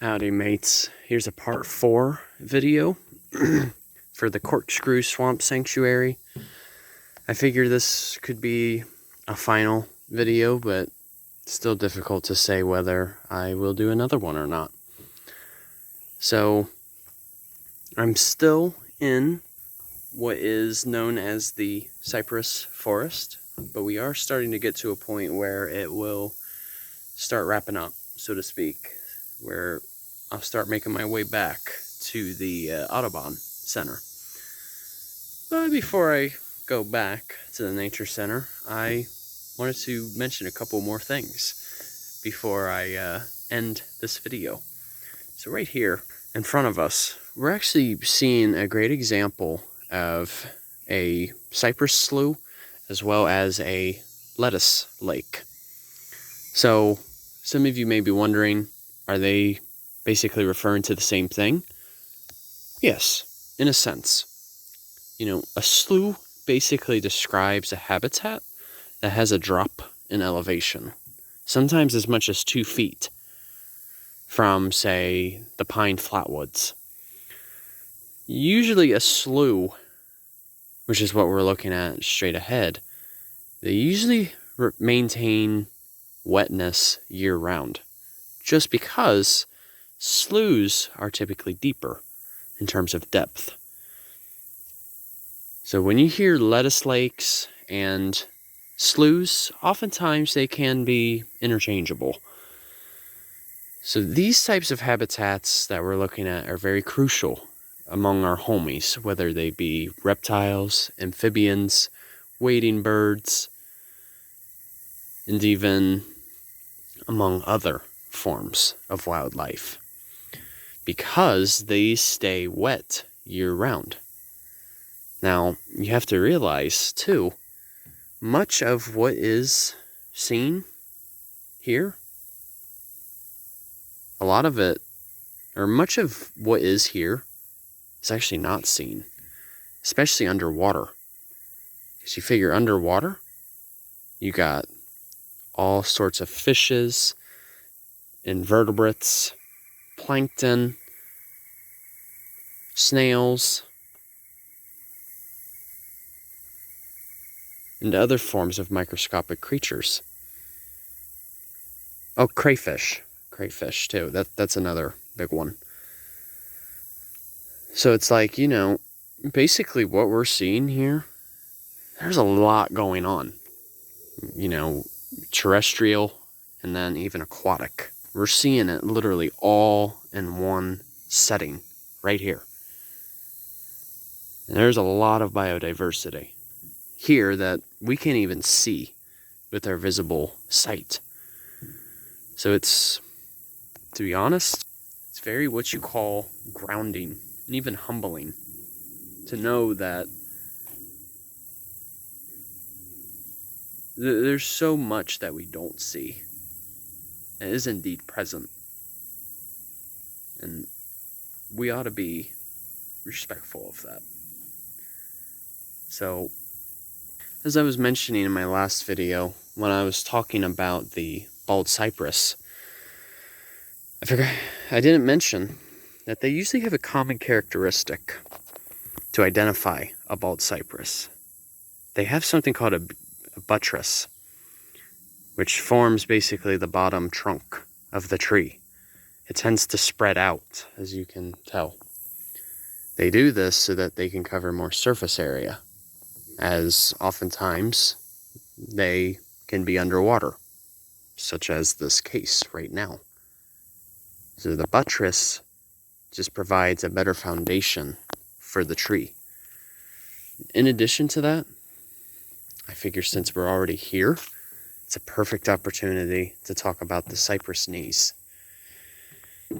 Howdy mates, here's a part 4 video for the Corkscrew Swamp Sanctuary. I figure this could be a final video, but still difficult to say whether I will do another one or not. So, I'm still in what is known as the cypress forest, but we are starting to get to a point where it will start wrapping up, so to speak, where I'll start making my way back to the Audubon Center. But before I go back to the Nature Center, I wanted to mention a couple more things before I end this video. So right here in front of us, we're actually seeing a great example of a cypress slough as well as a lettuce lake. So some of you may be wondering, are they basically referring to the same thing? Yes, in a sense. You know, a slough basically describes a habitat that has a drop in elevation, sometimes as much as 2 feet from, say, the pine flatwoods. Usually a slough, which is what we're looking at straight ahead, they usually maintain wetness year-round, just because sloughs are typically deeper in terms of depth. So when you hear lettuce lakes and sloughs, oftentimes they can be interchangeable. So these types of habitats that we're looking at are very crucial among our homies, whether they be reptiles, amphibians, wading birds, and even among other forms of wildlife, because they stay wet year-round. Now, you have to realize, too, much of what is seen here, a lot of it, or much of what is here, is actually not seen, especially underwater. Because you figure underwater, you got all sorts of fishes, invertebrates, plankton, snails, and other forms of microscopic creatures. Oh, crayfish too. That's another big one. So it's like, you know, basically what we're seeing here, there's a lot going on. You know, terrestrial and then even aquatic. We're seeing it literally all in one setting right here. And there's a lot of biodiversity here that we can't even see with our visible sight. So it's, to be honest, it's very what you call grounding and even humbling to know that there's so much that we don't see and is indeed present. And we ought to be respectful of that. So, as I was mentioning in my last video, when I was talking about the Bald Cypress, I didn't mention that they usually have a common characteristic to identify a Bald Cypress. They have something called a buttress, which forms basically the bottom trunk of the tree. It tends to spread out, as you can tell. They do this so that they can cover more surface area, as oftentimes they can be underwater, such as this case right now. So the buttress just provides a better foundation for the tree. In addition to that, I figure since we're already here, it's a perfect opportunity to talk about the Cypress Knees.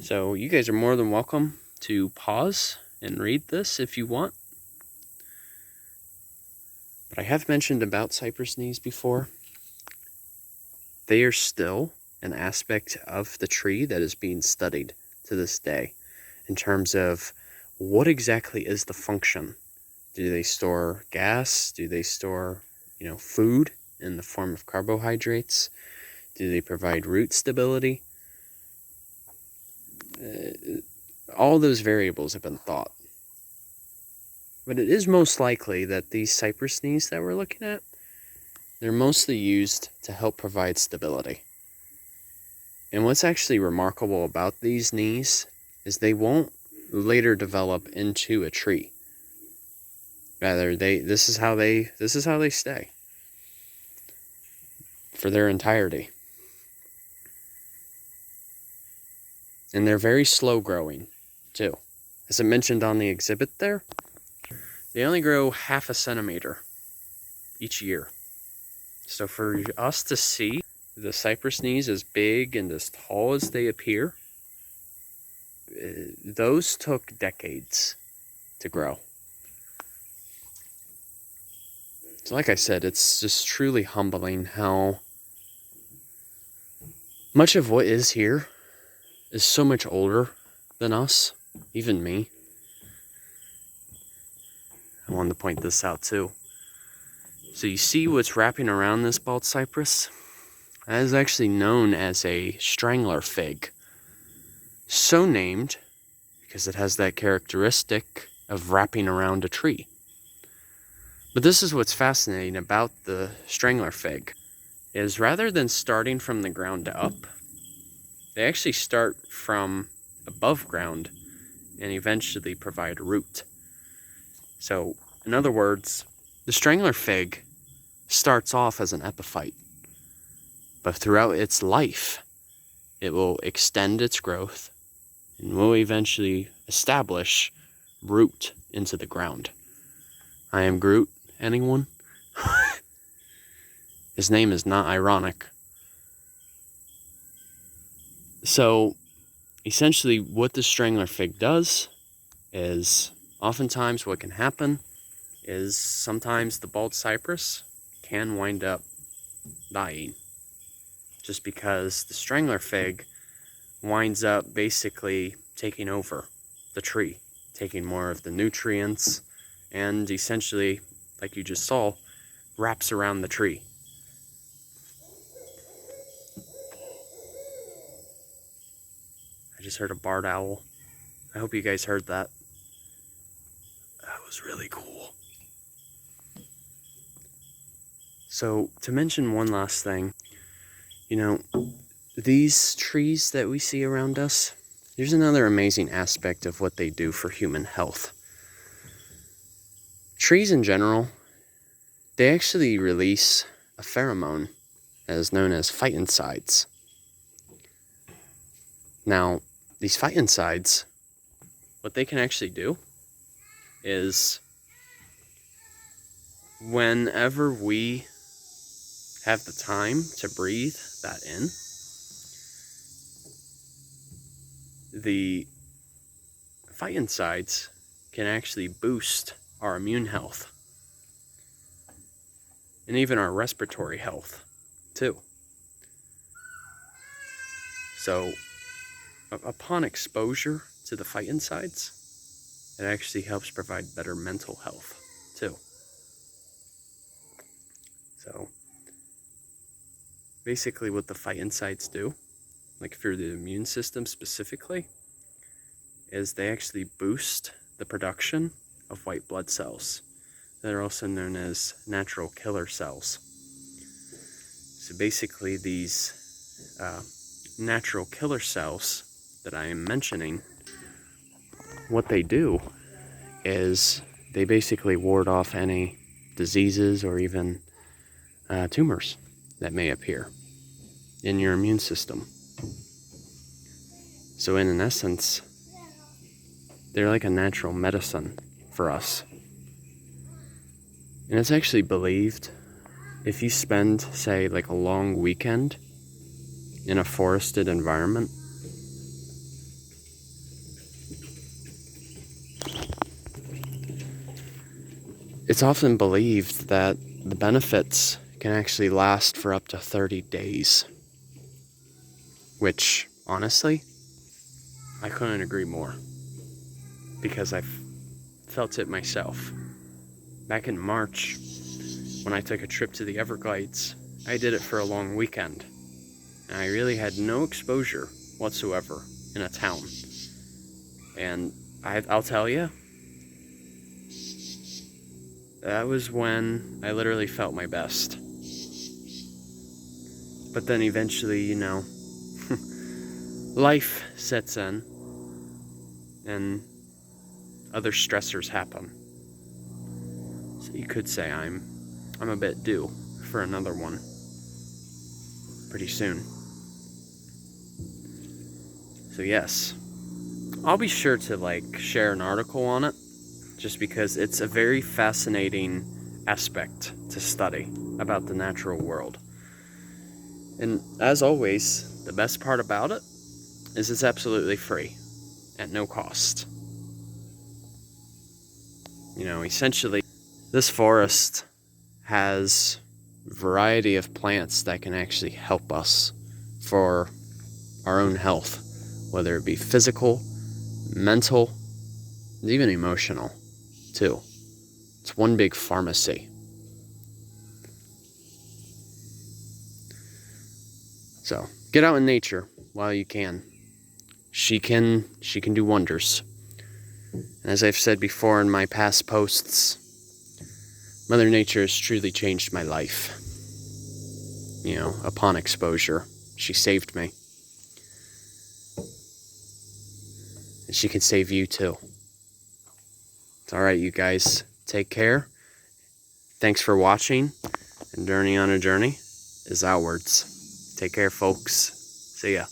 So you guys are more than welcome to pause and read this if you want. But I have mentioned about Cypress Knees before. They are still an aspect of the tree that is being studied to this day in terms of what exactly is the function. Do they store gas? Do they store, food in the form of carbohydrates? Do they provide root stability? all those variables have been thought. But it is most likely that these Cypress knees that we're looking at, they're mostly used to help provide stability. And what's actually remarkable about these knees is they won't later develop into a tree. Rather, this is how they stay for their entirety. And they're very slow growing too. As I mentioned on the exhibit there, they only grow 0.5 centimeter each year. So for us to see the Cypress knees as big and as tall as they appear, those took decades to grow. So like I said, it's just truly humbling how much of what is here is so much older than us, even me. I wanted to point this out too. So you see what's wrapping around this bald cypress? That is actually known as a Strangler Fig. So named because it has that characteristic of wrapping around a tree. But this is what's fascinating about the Strangler Fig, is rather than starting from the ground up, they actually start from above ground and eventually provide root. So, in other words, the Strangler Fig starts off as an epiphyte, but throughout its life, it will extend its growth and will eventually establish root into the ground. I am Groot, anyone? His name is not ironic. So, essentially what the Strangler Fig does is, oftentimes what can happen is sometimes the bald cypress can wind up dying. Just because the Strangler Fig winds up basically taking over the tree, taking more of the nutrients, and essentially, like you just saw, wraps around the tree. I just heard a barred owl. I hope you guys heard that. That was really cool. So, to mention one last thing, you know, these trees that we see around us, there's another amazing aspect of what they do for human health. Trees in general, they actually release a pheromone that is known as phytoncides. Now, these phytoncides, what they can actually do is whenever we have the time to breathe that in, the phytoncides can actually boost our immune health and even our respiratory health too. So upon exposure to the phytoncides, it actually helps provide better mental health too. So basically what the phytoncides do, like for the immune system specifically, is they actually boost the production of white blood cells that are also known as natural killer cells. So basically these natural killer cells that I am mentioning, what they do is they basically ward off any diseases or even tumors that may appear in your immune system. So in essence, they're like a natural medicine for us. And it's actually believed if you spend, say, like a long weekend in a forested environment, it's often believed that the benefits can actually last for up to 30 days. Which, honestly, I couldn't agree more. Because I've felt it myself. Back in March, when I took a trip to the Everglades, I did it for a long weekend. And I really had no exposure whatsoever in a town. And I'll tell you, that was when I literally felt my best. But then eventually, you know, life sets in and other stressors happen. So you could say I'm a bit due for another one pretty soon. So yes, I'll be sure to share an article on it, just because it's a very fascinating aspect to study about the natural world. And as always, the best part about it is it's absolutely free, at no cost. You know, essentially, this forest has a variety of plants that can actually help us for our own health, whether it be physical, mental, and even emotional, too. It's one big pharmacy. So, get out in nature while you can. She can do wonders. And as I've said before in my past posts, Mother Nature has truly changed my life. You know, upon exposure, she saved me. And she can save you too. It's alright, you guys. Take care. Thanks for watching. And Journey on a Journey is outwards. Take care, folks. See ya.